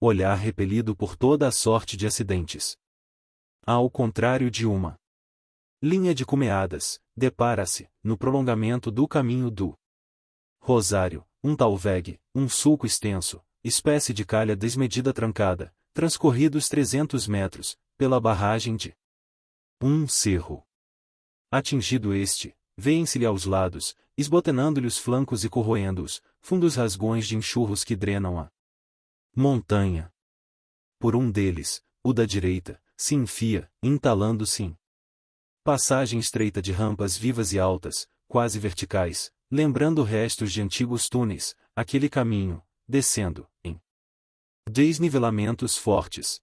olhar repelido por toda a sorte de acidentes. Ao contrário de uma linha de cumeadas, depara-se, no prolongamento do caminho do Rosário, um talvegue, um sulco extenso, espécie de calha desmedida trancada, transcorridos 300 metros, pela barragem de um cerro. Atingido este, vêem-se-lhe aos lados, esbotenando-lhe os flancos e corroendo-os, fundos rasgões de enxurros que drenam a montanha. Por um deles, o da direita, se enfia, entalando-se em passagem estreita de rampas vivas e altas, quase verticais, lembrando restos de antigos túneis, aquele caminho, descendo, em desnivelamentos fortes.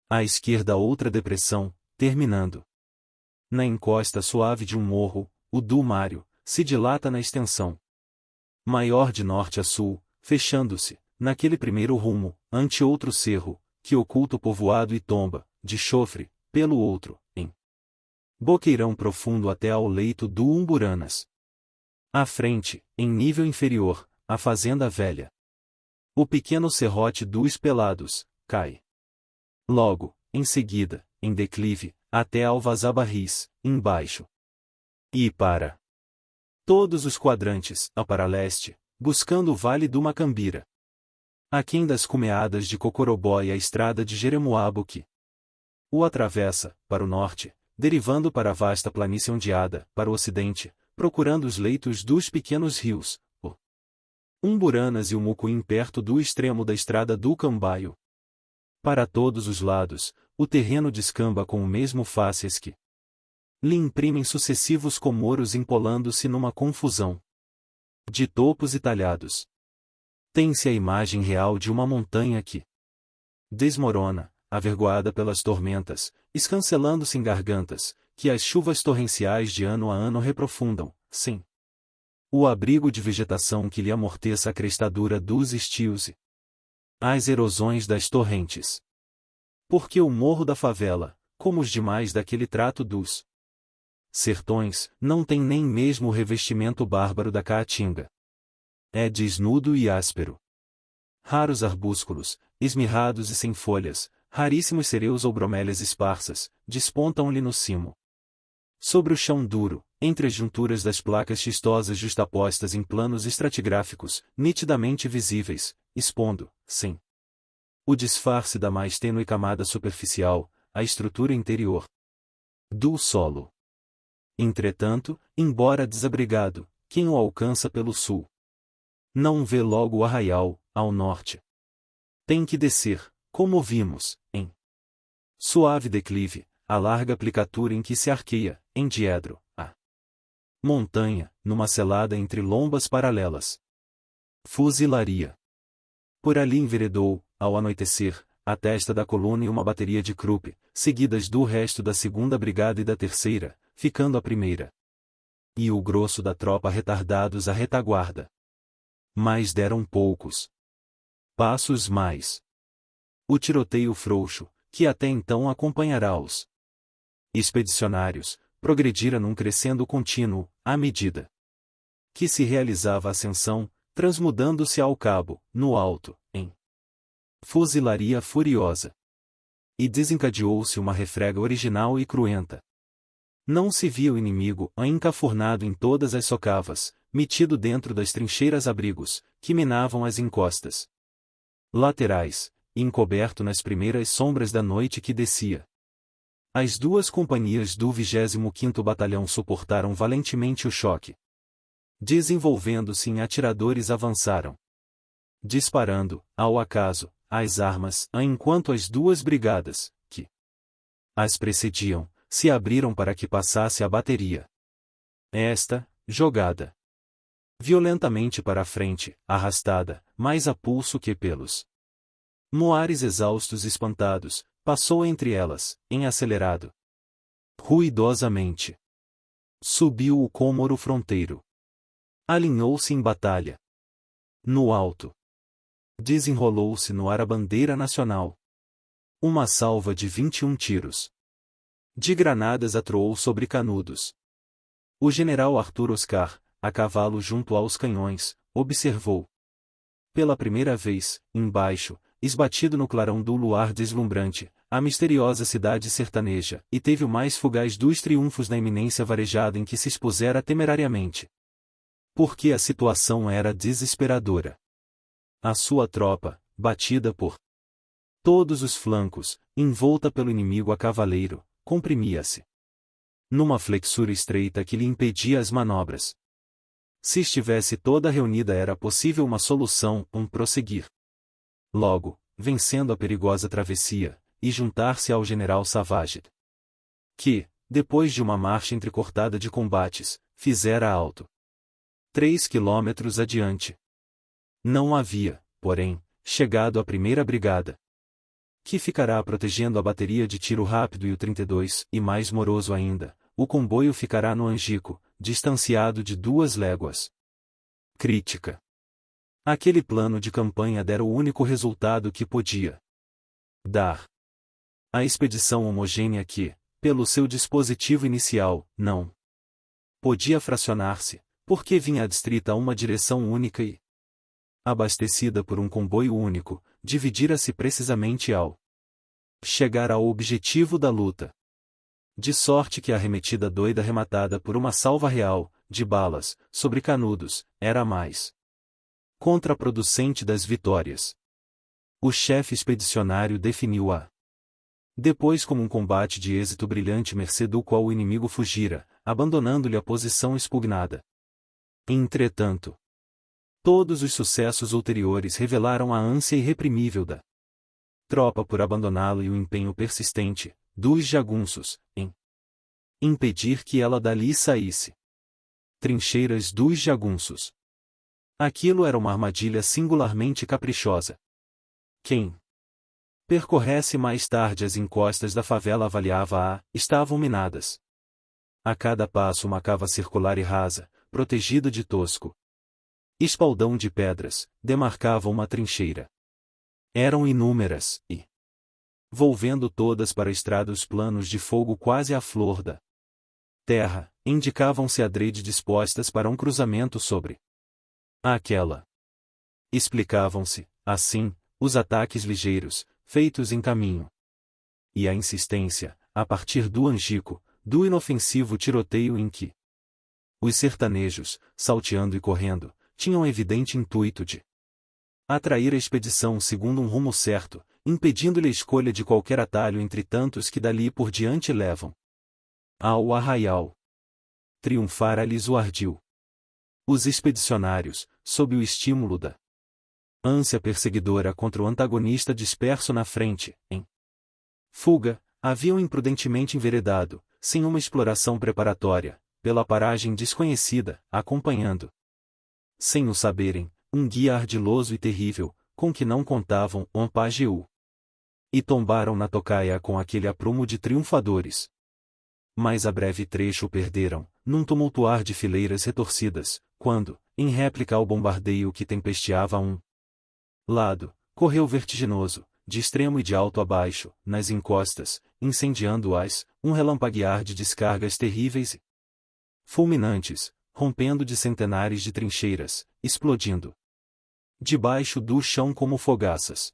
À esquerda outra depressão, terminando na encosta suave de um morro, o do Mário, se dilata na extensão maior de norte a sul, fechando-se, naquele primeiro rumo, ante outro cerro, que oculta o povoado e tomba, de chofre, pelo outro, em boqueirão profundo até ao leito do Umburanas. À frente, em nível inferior, a fazenda velha. O pequeno serrote dos Pelados, cai. Logo, em seguida, em declive, até Alvazabarris, embaixo. E para todos os quadrantes, a para leste, buscando o vale do Macambira. Aquém das cumeadas de Cocorobó e a estrada de Jeremoabo que o atravessa, para o norte, derivando para a vasta planície ondeada, para o ocidente, procurando os leitos dos pequenos rios, o Umburanas e o Mucuim perto do extremo da estrada do Cambaio. Para todos os lados, o terreno descamba com o mesmo fácies que lhe imprimem sucessivos comoros empolando-se numa confusão de topos e talhados. Tem-se a imagem real de uma montanha que desmorona, avergoada pelas tormentas, escancelando-se em gargantas, que as chuvas torrenciais de ano a ano reprofundam, sem o abrigo de vegetação que lhe amorteça a crestadura dos estios e as erosões das torrentes. Porque o morro da favela, como os demais daquele trato dos sertões, não tem nem mesmo o revestimento bárbaro da caatinga. É desnudo e áspero. Raros arbúsculos, esmirrados e sem folhas, raríssimos cereus ou bromélias esparsas, despontam-lhe no cimo. Sobre o chão duro, entre as junturas das placas xistosas justapostas em planos estratigráficos, nitidamente visíveis, expondo, sim, o disfarce da mais tênue camada superficial, a estrutura interior do solo. Entretanto, embora desabrigado, quem o alcança pelo sul não vê logo o arraial, ao norte. Tem que descer, como vimos, em suave declive, a larga aplicatura em que se arqueia, em diedro, a montanha, numa selada entre lombas paralelas. Fuzilaria. Por ali enveredou, ao anoitecer, a testa da coluna e uma bateria de Krupp, seguidas do resto da 2ª Brigada e da 3ª, ficando a primeira e o grosso da tropa retardados à retaguarda. Mas deram poucos passos mais. O tiroteio frouxo, que até então acompanhará os expedicionários, progredira num crescendo contínuo, à medida que se realizava a ascensão, transmudando-se ao cabo, no alto, em fuzilaria furiosa. E desencadeou-se uma refrega original e cruenta. Não se via o inimigo, encafurnado em todas as socavas, metido dentro das trincheiras abrigos, que minavam as encostas laterais, e encoberto nas primeiras sombras da noite que descia. As 2 companhias do 25º Batalhão suportaram valentemente o choque. Desenvolvendo-se em atiradores avançaram, disparando, ao acaso, as armas, enquanto as 2 brigadas, que as precediam, se abriram para que passasse a bateria. Esta, jogada violentamente para a frente, arrastada, mais a pulso que pelos moares exaustos e espantados, passou entre elas, em acelerado. Ruidosamente. Subiu o cômoro fronteiro. Alinhou-se em batalha. No alto. Desenrolou-se no ar a bandeira nacional. Uma salva de 21 tiros de granadas atroou sobre Canudos. O general Arthur Oscar, a cavalo junto aos canhões, observou pela primeira vez, embaixo, esbatido no clarão do luar deslumbrante, a misteriosa cidade sertaneja, e teve o mais fugaz dos triunfos na iminência varejada em que se expusera temerariamente. Porque a situação era desesperadora. A sua tropa, batida por todos os flancos, envolta pelo inimigo a cavaleiro, comprimia-se numa flexura estreita que lhe impedia as manobras. Se estivesse toda reunida era possível uma solução, prosseguir logo, vencendo a perigosa travessia, e juntar-se ao general Savage, que, depois de uma marcha entrecortada de combates, fizera alto 3 quilômetros adiante. Não havia, porém, chegado a primeira brigada, que ficará protegendo a bateria de tiro rápido e o 32, e mais moroso ainda, o comboio ficará no Angico, distanciado de 2 léguas. Crítica. Aquele plano de campanha dera o único resultado que podia dar. A expedição homogênea que, pelo seu dispositivo inicial, não podia fracionar-se, porque vinha adstrita a uma direção única e, abastecida por um comboio único, dividira-se precisamente ao chegar ao objetivo da luta. De sorte que a arremetida doida rematada por uma salva real, de balas, sobre canudos, era a mais contraproducente das vitórias. O chefe expedicionário definiu-a depois como um combate de êxito brilhante mercê do qual o inimigo fugira, abandonando-lhe a posição expugnada. Entretanto, todos os sucessos ulteriores revelaram a ânsia irreprimível da tropa por abandoná-lo e o empenho persistente dos jagunços em impedir que ela dali saísse. Trincheiras dos jagunços. Aquilo era uma armadilha singularmente caprichosa. Quem percorresse mais tarde as encostas da favela avaliava-a, estavam minadas. A cada passo uma cava circular e rasa, protegida de tosco espaldão de pedras, demarcava uma trincheira. Eram inúmeras, e, volvendo todas para estrados planos de fogo quase à flor da terra, indicavam-se adrede dispostas para um cruzamento sobre aquela. Explicavam-se, assim, os ataques ligeiros, feitos em caminho. E a insistência, a partir do Angico, do inofensivo tiroteio em que os sertanejos, salteando e correndo, tinham evidente intuito de atrair a expedição segundo um rumo certo, impedindo-lhe a escolha de qualquer atalho entre tantos que dali por diante levam ao arraial. Triunfara-lhes o ardil. Os expedicionários, sob o estímulo da ânsia perseguidora contra o antagonista disperso na frente, em fuga, haviam imprudentemente enveredado, sem uma exploração preparatória, pela paragem desconhecida, acompanhando, sem o saberem, um guia ardiloso e terrível, com que não contavam, um pajeú. E tombaram na tocaia com aquele aprumo de triunfadores. Mas a breve trecho perderam, num tumultuar de fileiras retorcidas, quando, em réplica ao bombardeio que tempesteava a um lado, correu vertiginoso, de extremo e de alto a baixo, nas encostas, incendiando-as, um relampaguear de descargas terríveis e fulminantes, rompendo de centenares de trincheiras, explodindo debaixo do chão como fogaças.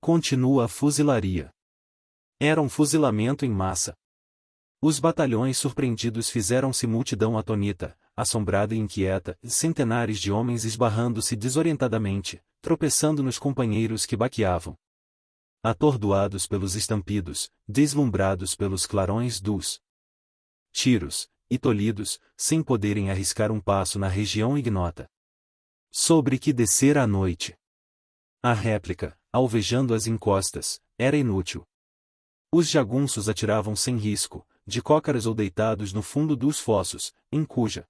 Continua a fuzilaria. Era um fuzilamento em massa. Os batalhões surpreendidos fizeram-se multidão atônita, assombrada e inquieta, centenares de homens esbarrando-se desorientadamente, tropeçando nos companheiros que baqueavam. Atordoados pelos estampidos, deslumbrados pelos clarões dos tiros, e tolhidos, sem poderem arriscar um passo na região ignota sobre que descera a noite. A réplica, alvejando as encostas, era inútil. Os jagunços atiravam sem risco, de cócaras ou deitados no fundo dos fossos, em cuja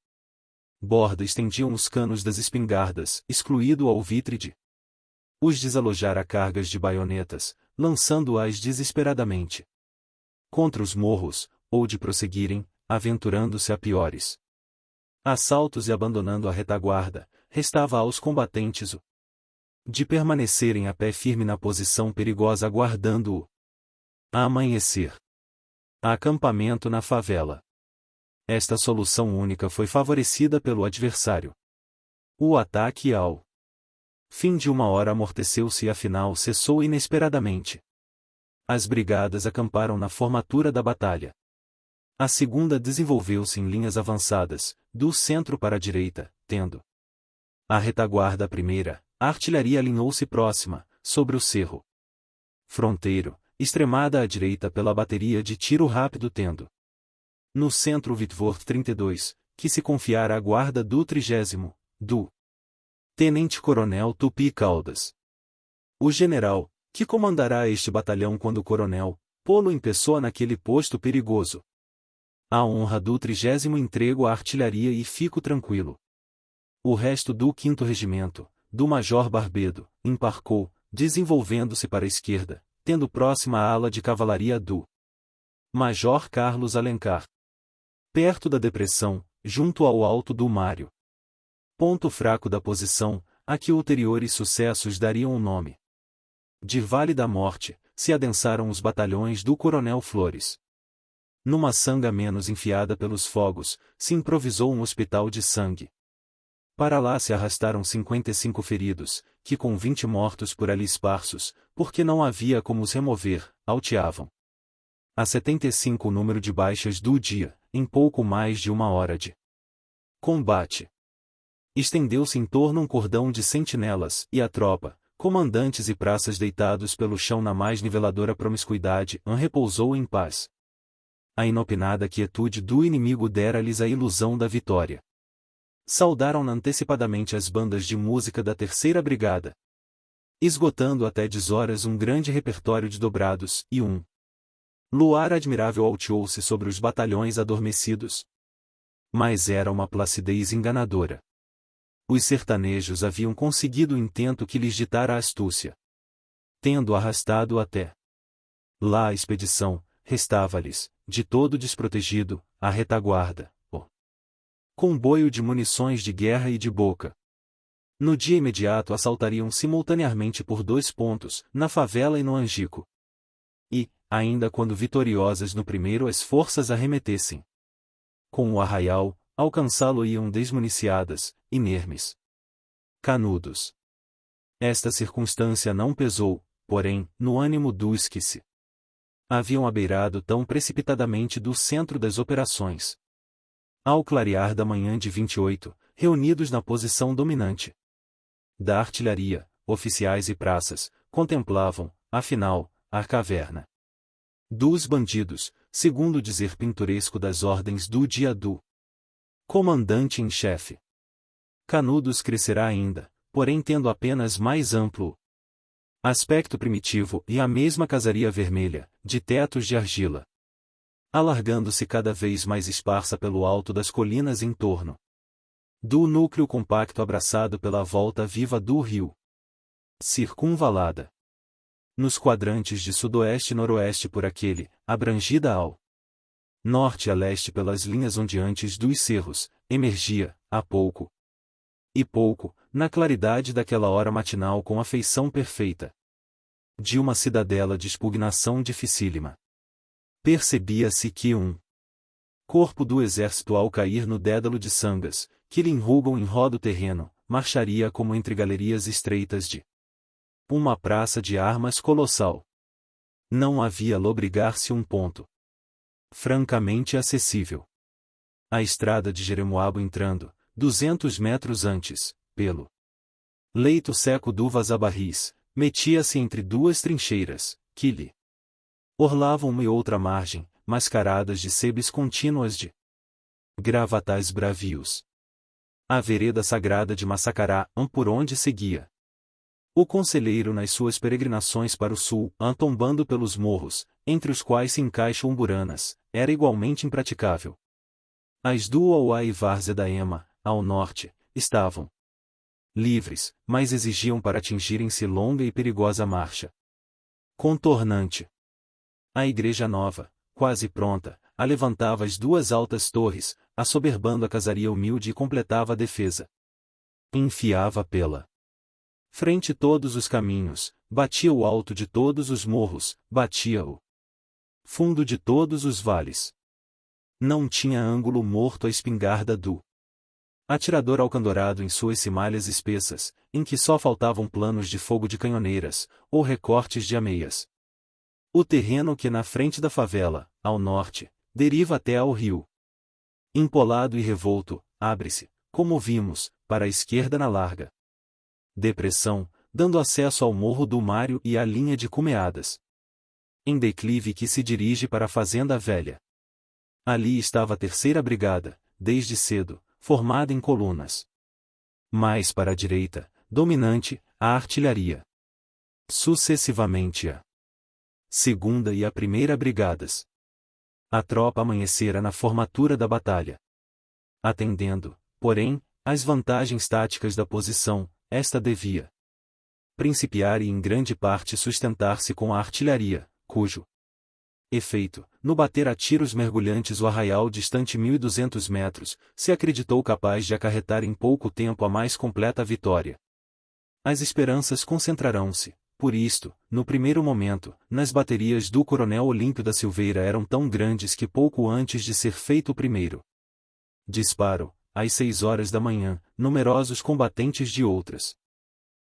borda estendiam os canos das espingardas, excluído o alvitre de os desalojar a cargas de baionetas, lançando-as desesperadamente contra os morros, ou de prosseguirem, aventurando-se a piores assaltos e abandonando a retaguarda, restava aos combatentes o de permanecerem a pé firme na posição perigosa aguardando-o amanhecer. Acampamento na favela. Esta solução única foi favorecida pelo adversário. O ataque ao Fim de uma hora amorteceu-se e afinal cessou inesperadamente. As brigadas acamparam na formatura da batalha. A segunda desenvolveu-se em linhas avançadas, do centro para a direita, tendo a retaguarda a primeira, a artilharia alinhou-se próxima, sobre o cerro fronteiro, extremada à direita pela bateria de tiro rápido tendo no centro o Whitworth 32, que se confiara à guarda do 30º, do tenente-coronel Tupi Caldas. O general, que comandará este batalhão quando o coronel, pô-lo em pessoa naquele posto perigoso. A honra do 30º entrego à artilharia e fico tranquilo. O resto do 5º Regimento, do Major Barbedo, embarcou, desenvolvendo-se para a esquerda, tendo próxima a ala de cavalaria do Major Carlos Alencar. Perto da depressão, junto ao alto do Mário. Ponto fraco da posição, a que ulteriores sucessos dariam o nome de Vale da Morte, se adensaram os batalhões do Coronel Flores. Numa sanga menos enfiada pelos fogos, se improvisou um hospital de sangue. Para lá se arrastaram 55 feridos, que com 20 mortos por ali esparsos, porque não havia como os remover, alteavam a 75 o número de baixas do dia, em pouco mais de uma hora de combate. Estendeu-se em torno um cordão de sentinelas, e a tropa, comandantes e praças deitados pelo chão na mais niveladora promiscuidade, repousou em paz. A inopinada quietude do inimigo dera-lhes a ilusão da vitória. Saudaram-na antecipadamente as bandas de música da 3ª Brigada, esgotando até 10 horas um grande repertório de dobrados, e um luar admirável alteou-se sobre os batalhões adormecidos. Mas era uma placidez enganadora. Os sertanejos haviam conseguido o intento que lhes ditara a astúcia. Tendo arrastado até lá a expedição, restava-lhes, de todo desprotegido, a retaguarda, o comboio de munições de guerra e de boca. No dia imediato assaltariam simultaneamente por 2 pontos, na favela e no Angico. E, ainda quando vitoriosas no primeiro as forças arremetessem com o arraial, alcançá-lo iam desmuniciadas, inermes. Canudos. Esta circunstância não pesou, porém, no ânimo dos que se haviam abeirado tão precipitadamente do centro das operações. Ao clarear da manhã de 28, reunidos na posição dominante da artilharia, oficiais e praças, contemplavam, afinal, a caverna dos bandidos, segundo o dizer pintoresco das ordens do dia do comandante em chefe. Canudos crescerá ainda, porém tendo apenas mais amplo aspecto primitivo e a mesma casaria vermelha, de tetos de argila, alargando-se cada vez mais esparsa pelo alto das colinas em torno do núcleo compacto abraçado pela volta viva do rio, circunvalada nos quadrantes de sudoeste e noroeste por aquele, abrangida ao norte e a leste pelas linhas ondeantes dos cerros, emergia, a pouco e pouco, na claridade daquela hora matinal com a feição perfeita de uma cidadela de expugnação dificílima. Percebia-se que um corpo do exército ao cair no dédalo de sangas, que lhe enrugam em roda o terreno, marcharia como entre galerias estreitas de uma praça de armas colossal. Não havia lobrigar-se um ponto francamente acessível. A estrada de Jeremoabo entrando, 200 metros antes, pelo leito seco do Vazabarris, metia-se entre 2 trincheiras, que lhe orlavam uma e outra margem, mascaradas de sebes contínuas de gravatais bravios. A vereda sagrada de Massacará, por onde seguia o conselheiro nas suas peregrinações para o sul, tombando pelos morros, entre os quais se encaixam Umburanas, era igualmente impraticável. As do Uauá e Várzea da Ema, ao norte, estavam livres, mas exigiam para atingirem-se longa e perigosa marcha contornante. A Igreja Nova, quase pronta, alevantava as 2 altas torres, assoberbando a casaria humilde e completava a defesa. Enfiava pela frente todos os caminhos, batia o alto de todos os morros, batia o fundo de todos os vales. Não tinha ângulo morto a espingarda do atirador alcandorado em suas cimalhas espessas, em que só faltavam planos de fogo de canhoneiras, ou recortes de ameias. O terreno que na frente da favela, ao norte, deriva até ao rio. Empolado e revolto, abre-se, como vimos, para a esquerda na larga depressão, dando acesso ao Morro do Mário e à linha de Cumeadas. Em declive que se dirige para a Fazenda Velha. Ali estava a 3ª Brigada, desde cedo, formada em colunas. Mais para a direita, dominante, a artilharia. Sucessivamente a 2ª e a 1ª Brigadas. A tropa amanhecera na formatura da batalha. Atendendo, porém, às vantagens táticas da posição, esta devia principiar e em grande parte sustentar-se com a artilharia, cujo efeito, no bater a tiros mergulhantes o arraial distante 1.200 metros, se acreditou capaz de acarretar em pouco tempo a mais completa vitória. As esperanças concentrarão-se, por isto, no primeiro momento, nas baterias do Coronel Olímpio da Silveira eram tão grandes que pouco antes de ser feito o primeiro disparo, às 6 horas da manhã, numerosos combatentes de outras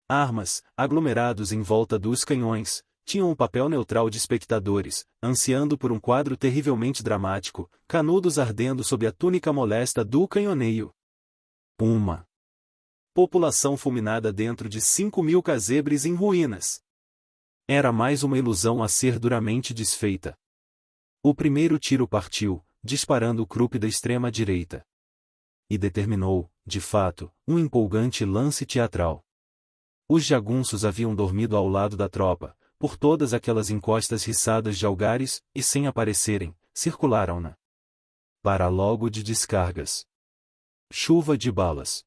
armas, aglomerados em volta dos canhões, tinham um papel neutral de espectadores, ansiando por um quadro terrivelmente dramático, canudos ardendo sob a túnica molesta do canhoneio. Uma população fulminada dentro de 5.000 casebres em ruínas. Era mais uma ilusão a ser duramente desfeita. O primeiro tiro partiu, disparando o Krupp da extrema-direita. E determinou, de fato, um empolgante lance teatral. Os jagunços haviam dormido ao lado da tropa, por todas aquelas encostas riçadas de algares, e sem aparecerem, circularam-na para logo de descargas. Chuva de balas.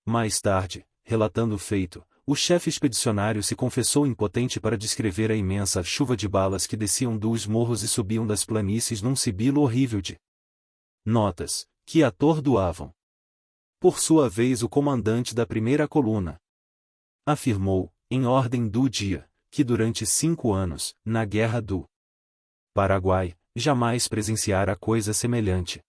Mais tarde, relatando o feito, o chefe expedicionário se confessou impotente para descrever a imensa chuva de balas que desciam dos morros e subiam das planícies num sibilo horrível de notas, que atordoavam. Por sua vez o comandante da 1ª coluna afirmou, em ordem do dia, que durante 5 anos, na Guerra do Paraguai, jamais presenciara coisa semelhante.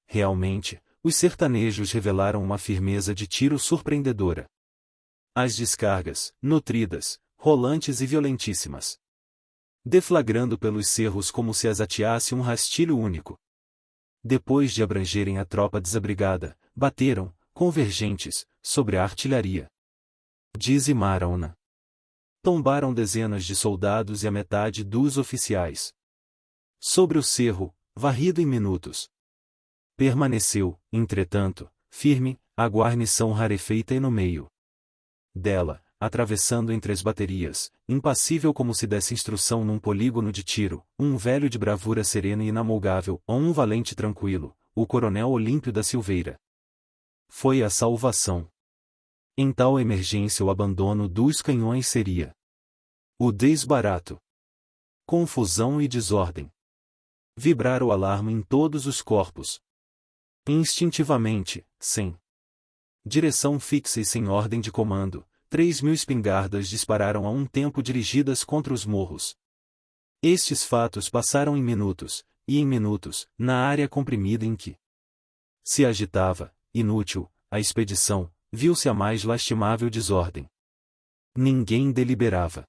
Realmente, os sertanejos revelaram uma firmeza de tiro surpreendedora. As descargas, nutridas, rolantes e violentíssimas, deflagrando pelos cerros como se as ateasse um rastilho único. Depois de abrangerem a tropa desabrigada, bateram, convergentes, sobre a artilharia. Dizimaram-na. Tombaram dezenas de soldados e a metade dos oficiais. Sobre o cerro, varrido em minutos, permaneceu, entretanto, firme, a guarnição rarefeita e no meio dela, atravessando entre as baterias, impassível como se desse instrução num polígono de tiro, um velho de bravura serena e inamolgável, ou um valente tranquilo, o Coronel Olímpio da Silveira. Foi a salvação. Em tal emergência o abandono dos canhões seria o desbarato. Confusão e desordem. Vibrar o alarme em todos os corpos. Instintivamente, sem direção fixa e sem ordem de comando, 3.000 espingardas dispararam a um tempo dirigidas contra os morros. Estes fatos passaram em minutos, e em minutos, na área comprimida em que se agitava, inútil, a expedição, viu-se a mais lastimável desordem. Ninguém deliberava.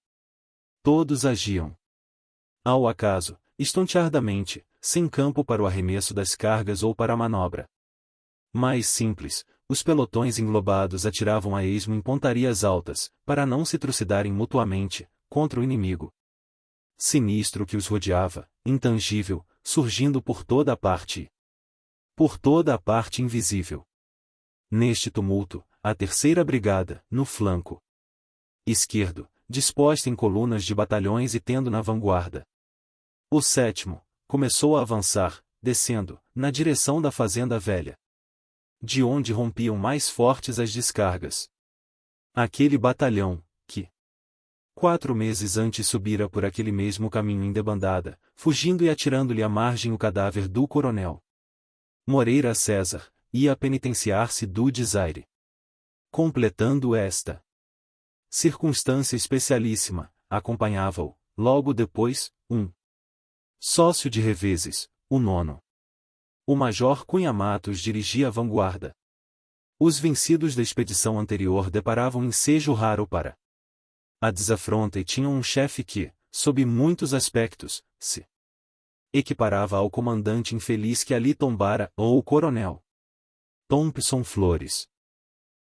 Todos agiam ao acaso, estonteardamente, sem campo para o arremesso das cargas ou para a manobra. Mais simples, os pelotões englobados atiravam a esmo em pontarias altas, para não se trucidarem mutuamente, contra o inimigo sinistro que os rodeava, intangível, surgindo por toda a parte. Por toda a parte invisível. Neste tumulto, a 3ª Brigada, no flanco esquerdo, disposta em colunas de batalhões e tendo na vanguarda o 7º, começou a avançar, descendo, na direção da Fazenda Velha, de onde rompiam mais fortes as descargas. Aquele batalhão, que 4 meses antes subira por aquele mesmo caminho em debandada, fugindo e atirando-lhe à margem o cadáver do coronel Moreira César, ia penitenciar-se do desaire. Completando esta circunstância especialíssima, acompanhava-o, logo depois, um sócio de reveses, o 9º. O major Cunha Matos dirigia a vanguarda. Os vencidos da expedição anterior deparavam ensejo raro para a desafronta e tinham um chefe que, sob muitos aspectos, se equiparava ao comandante infeliz que ali tombara, ou o coronel Thompson Flores.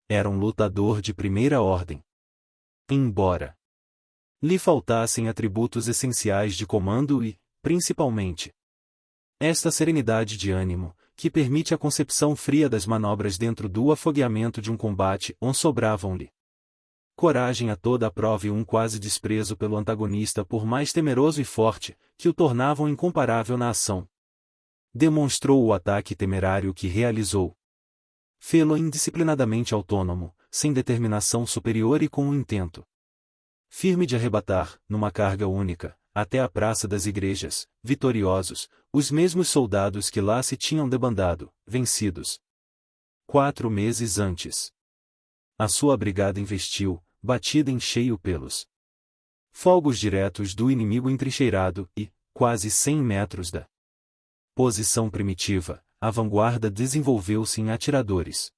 Era um lutador de primeira ordem. Embora lhe faltassem atributos essenciais de comando e, principalmente, esta serenidade de ânimo, que permite a concepção fria das manobras dentro do afogueamento de um combate, sobravam-lhe coragem a toda a prova e um quase desprezo pelo antagonista por mais temeroso e forte, que o tornavam incomparável na ação. Demonstrou o ataque temerário que realizou. Fê-lo indisciplinadamente autônomo, sem determinação superior e com o intento firme de arrebatar, numa carga única, até a Praça das Igrejas, vitoriosos, os mesmos soldados que lá se tinham debandado, vencidos 4 meses antes. A sua brigada investiu, batida em cheio pelos fogos diretos do inimigo entrincheirado, e, quase 100 metros da posição primitiva, a vanguarda desenvolveu-se em atiradores.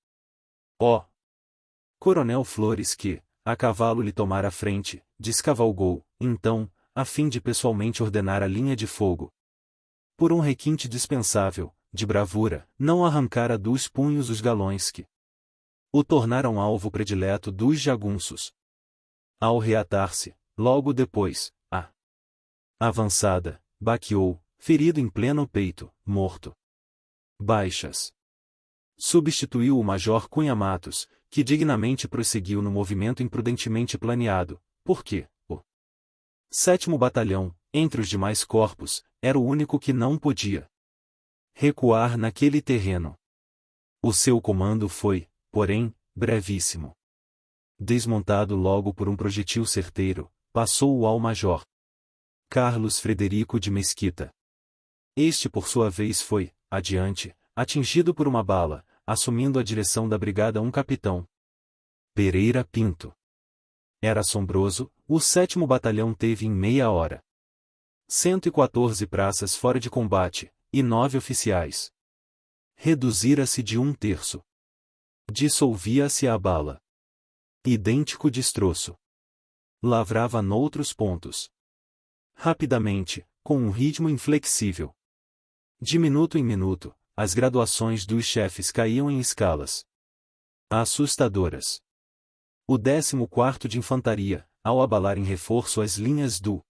Coronel Flores que, a cavalo lhe tomara a frente, descavalgou, então, a fim de pessoalmente ordenar a linha de fogo. Por um requinte dispensável, de bravura, não arrancara dos punhos os galões que o tornaram alvo predileto dos jagunços. Ao reatar-se, logo depois, a avançada, baqueou, ferido em pleno peito, morto. Baixas. Substituiu o Major Cunha Matos, que dignamente prosseguiu no movimento imprudentemente planeado, porque o 7º Batalhão, entre os demais corpos, era o único que não podia recuar naquele terreno. O seu comando foi, porém, brevíssimo. Desmontado logo por um projetil certeiro, passou-o ao Major Carlos Frederico de Mesquita. Este por sua vez foi, adiante, atingido por uma bala, assumindo a direção da brigada um capitão Pereira Pinto. Era assombroso, o 7º Batalhão teve em meia hora 114 praças fora de combate, e 9 oficiais. Reduzira-se de 1/3. Dissolvia-se a bala. Idêntico destroço. Lavrava noutros pontos. Rapidamente, com um ritmo inflexível. De minuto em minuto, as graduações dos chefes caíam em escalas assustadoras. O 14º de Infantaria, ao abalar em reforço as linhas do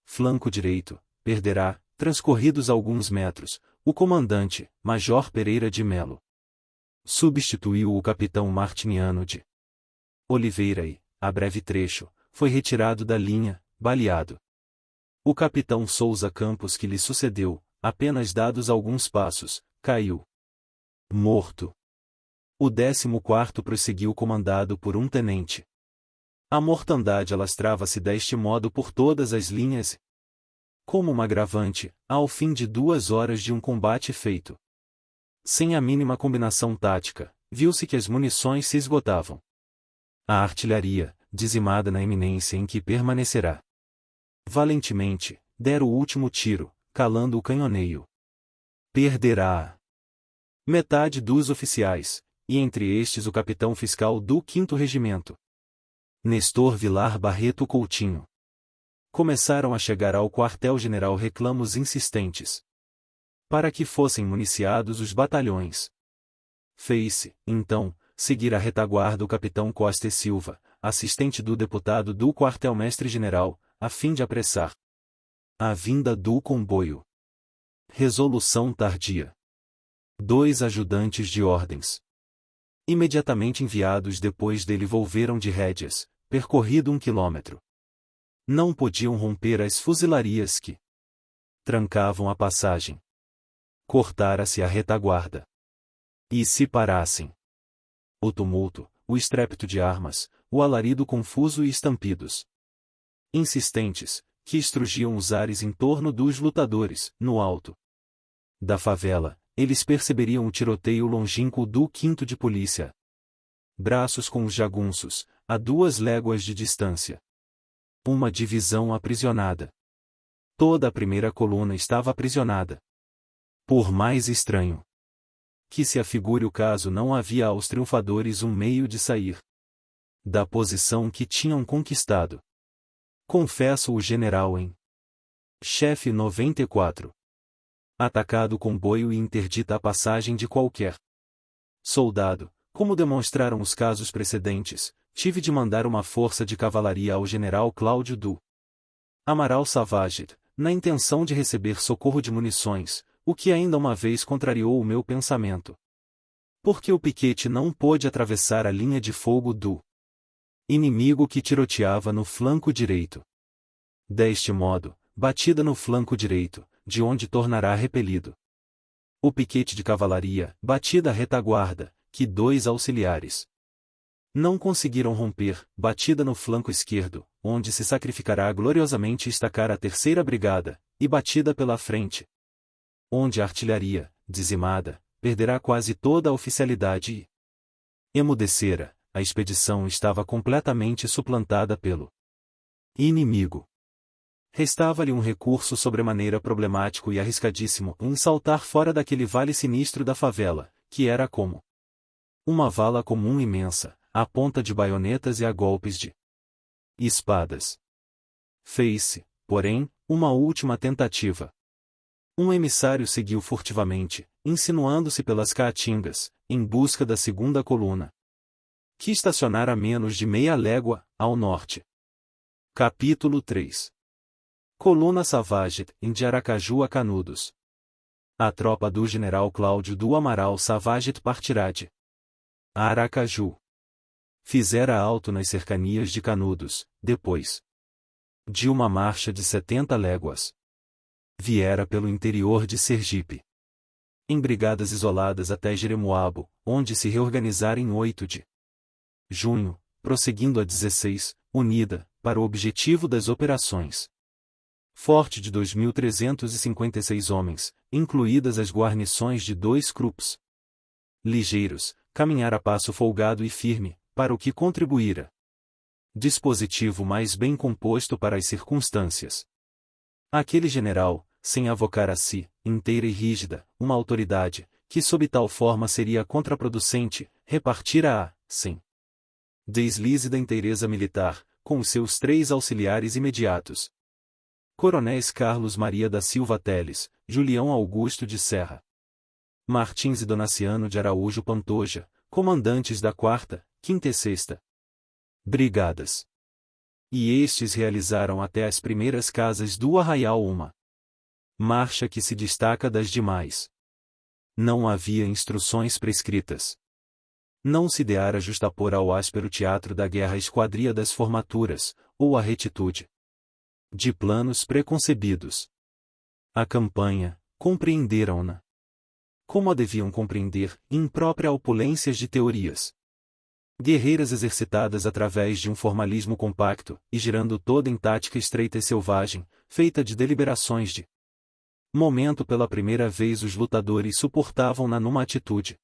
flanco direito, perderá, transcorridos alguns metros, o comandante, Major Pereira de Melo. Substituiu o capitão Martiniano de Oliveira e, a breve trecho, foi retirado da linha, baleado. O capitão Souza Campos que lhe sucedeu, apenas dados alguns passos, caiu morto. O 14º prosseguiu comandado por um tenente. A mortandade alastrava-se deste modo por todas as linhas. Como um agravante, ao fim de 2 horas de um combate feito sem a mínima combinação tática, viu-se que as munições se esgotavam. A artilharia, dizimada na eminência em que permanecerá valentemente, dera o último tiro, calando o canhoneio. Perderá metade dos oficiais, e entre estes o capitão fiscal do 5º Regimento, Nestor Vilar Barreto Coutinho. Começaram a chegar ao quartel-general reclamos insistentes para que fossem municiados os batalhões. Fez-se, então, seguir a retaguarda o capitão Costa e Silva, assistente do deputado do quartel-mestre-general, a fim de apressar a vinda do comboio. Resolução tardia. 2 ajudantes de ordens, imediatamente enviados depois dele, volveram de rédeas, percorrido 1 quilômetro. Não podiam romper as fuzilarias que trancavam a passagem. Cortara-se a retaguarda. E se parassem? O tumulto, o estrépito de armas, o alarido confuso e estampidos insistentes, que estrugiam os ares em torno dos lutadores, no alto da favela, eles perceberiam o tiroteio longínquo do 5º de polícia. Braços com os jagunços, a 2 léguas de distância. Uma divisão aprisionada. Toda a primeira coluna estava aprisionada. Por mais estranho que se afigure o caso não havia aos triunfadores um meio de sair da posição que tinham conquistado. Confesso o general em chefe 94. Atacado o comboio e interdita a passagem de qualquer soldado, como demonstraram os casos precedentes, tive de mandar uma força de cavalaria ao general Cláudio do Amaral Savage, na intenção de receber socorro de munições, o que ainda uma vez contrariou o meu pensamento. Porque o piquete não pôde atravessar a linha de fogo do inimigo que tiroteava no flanco direito. Deste modo, batida no flanco direito, de onde tornará repelido o piquete de cavalaria, batida a retaguarda, que 2 auxiliares não conseguiram romper, batida no flanco esquerdo, onde se sacrificará gloriosamente estacar a 3ª brigada, e batida pela frente, onde a artilharia, dizimada, perderá quase toda a oficialidade e emudecera, a expedição estava completamente suplantada pelo inimigo. Restava-lhe um recurso sobremaneira problemático e arriscadíssimo em saltar fora daquele vale sinistro da favela, que era como uma vala comum imensa, à ponta de baionetas e a golpes de espadas. Fez-se, porém, uma última tentativa. Um emissário seguiu furtivamente, insinuando-se pelas caatingas, em busca da 2ª coluna, que estacionara a menos de meia légua, ao norte. Capítulo 3. Coluna Savage, de Aracaju a Canudos. A tropa do general Cláudio do Amaral Savage partirá de Aracaju. Fizera alto nas cercanias de Canudos, depois de uma marcha de 70 léguas. Viera pelo interior de Sergipe, em brigadas isoladas até Jeremoabo, onde se reorganizara em 8 de junho, prosseguindo a 16, unida, para o objetivo das operações. Forte de 2.356 homens, incluídas as guarnições de 2 grupos ligeiros, caminhar a passo folgado e firme, para o que contribuíra. Dispositivo mais bem composto para as circunstâncias. Aquele general, sem avocar a si, inteira e rígida, uma autoridade, que sob tal forma seria contraproducente, repartira-a, sem deslize da inteireza militar, com os seus 3 auxiliares imediatos. Coronéis Carlos Maria da Silva Teles, Julião Augusto de Serra Martins e Donaciano de Araújo Pantoja, comandantes da 4ª, 5ª e 6ª brigadas. E estes realizaram até as primeiras casas do arraial uma marcha que se destaca das demais. Não havia instruções prescritas. Não se ideara justapor ao áspero teatro da guerra a esquadria das formaturas, ou a retitude de planos preconcebidos. A campanha, compreenderam-na como a deviam compreender, imprópria opulências de teorias guerreiras exercitadas através de um formalismo compacto, e girando toda em tática estreita e selvagem, feita de deliberações de momento. Pela primeira vez os lutadores suportavam-na numa atitude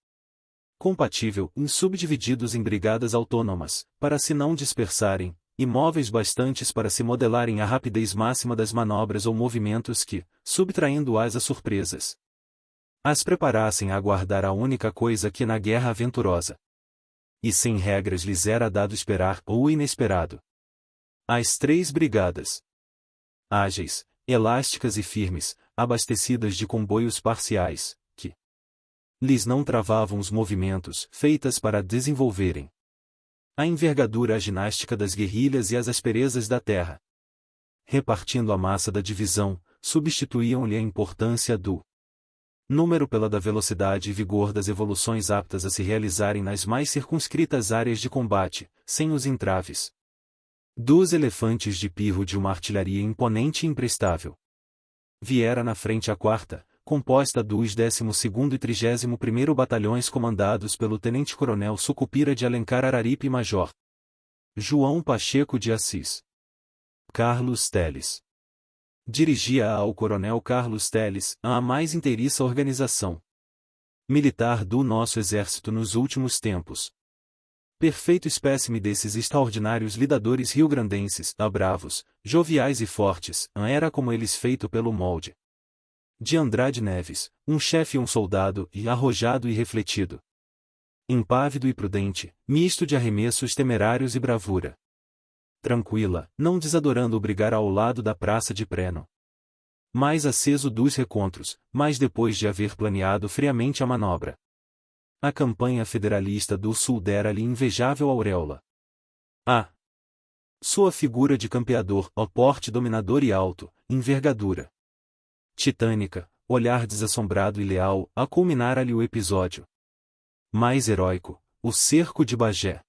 compatível, subdivididos em brigadas autônomas, para se não dispersarem, imóveis bastantes para se modelarem a rapidez máxima das manobras ou movimentos que, subtraindo-as a surpresas, as preparassem a aguardar a única coisa que na guerra aventurosa e sem regras lhes era dado esperar ou inesperado. As 3 brigadas, ágeis, elásticas e firmes, abastecidas de comboios parciais, que lhes não travavam os movimentos, feitas para desenvolverem a envergadura, a ginástica das guerrilhas e as asperezas da terra. Repartindo a massa da divisão, substituíam-lhe a importância do número pela da velocidade e vigor das evoluções aptas a se realizarem nas mais circunscritas áreas de combate, sem os entraves dos elefantes de pirro de uma artilharia imponente e imprestável. Viera na frente a 4ª, composta dos 12º e 31º batalhões comandados pelo tenente-coronel Sucupira de Alencar Araripe e Major João Pacheco de Assis. Carlos Teles dirigia ao coronel Carlos Teles a mais inteiriça organização militar do nosso exército nos últimos tempos. Perfeito espécime desses extraordinários lidadores riograndenses, bravos, joviais e fortes, era como eles feito pelo molde de Andrade Neves, um chefe e um soldado, e arrojado e refletido. Impávido e prudente, misto de arremessos temerários e bravura. Tranquila, não desadorando o brigar ao lado da praça de Preno. Mais aceso dos recontros, mas depois de haver planeado friamente a manobra. A campanha federalista do Sul dera-lhe invejável auréola. Sua figura de campeador, ó porte dominador e alto, envergadura titânica, olhar desassombrado e leal, a culminar-lhe o episódio mais heróico, o cerco de Bagé.